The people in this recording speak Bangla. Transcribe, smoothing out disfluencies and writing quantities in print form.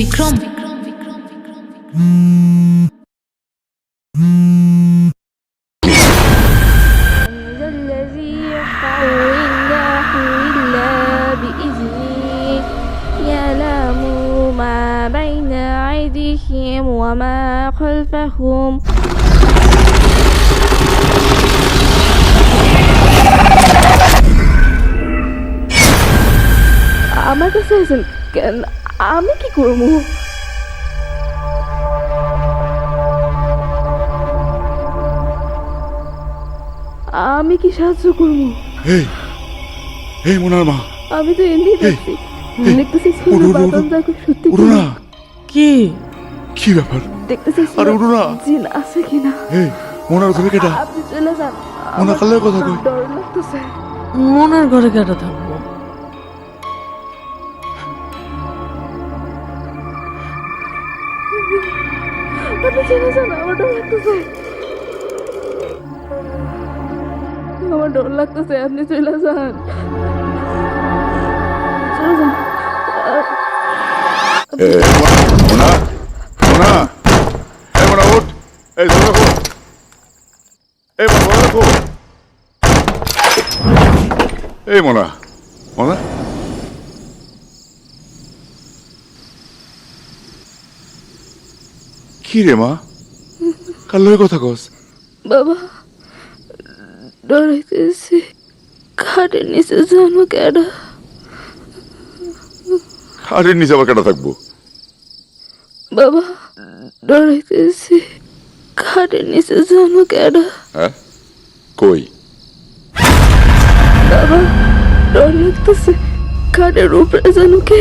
বিক্রম الذي يشفع عنده إلا بإذنه يعلم ما بين أيديهم وما خلفهم আমার কাছে আছেন কেন? আমি কি করবো? আমি কি সাহায্য করবো? এই এই মোনার মা, আমি তো এমনি দেখছি দেখতেছি বাদন যাকে সত্যি উড়ো না। কি কি ব্যাপার? দেখতেছি আরে উড়ো না। জিন আছে কিনা। এই মোনার ঘরে কেটা? আপনি চলে যান। মোনা কালের কথা কই। ডর লাগতেছে। মনের ঘরে কেটে থাকবো? আপনি চলে যান, আমার ডর লাগতেছে। আমার ডর লাগতেছে, আপনি চলে যান। চলে যান। মোনা মোনা, এই মোনা উঠ, এই ধরে রাখো, এই মোনা ধরে রাখো, এই মোনা মোনা। কি রে মা, কার লগে কথা কস? বাবা ডরাইতেছে, খাটের নিচে জানো কেডা? খাটের নিচে আবার কেটা থাকবো? বাবা ডরাইতেছে, খাটের নিচে জানো কেডা? হ্যাঁ কই? বাবা ডর লাগতেছে, খাটের উপরে জানো কে?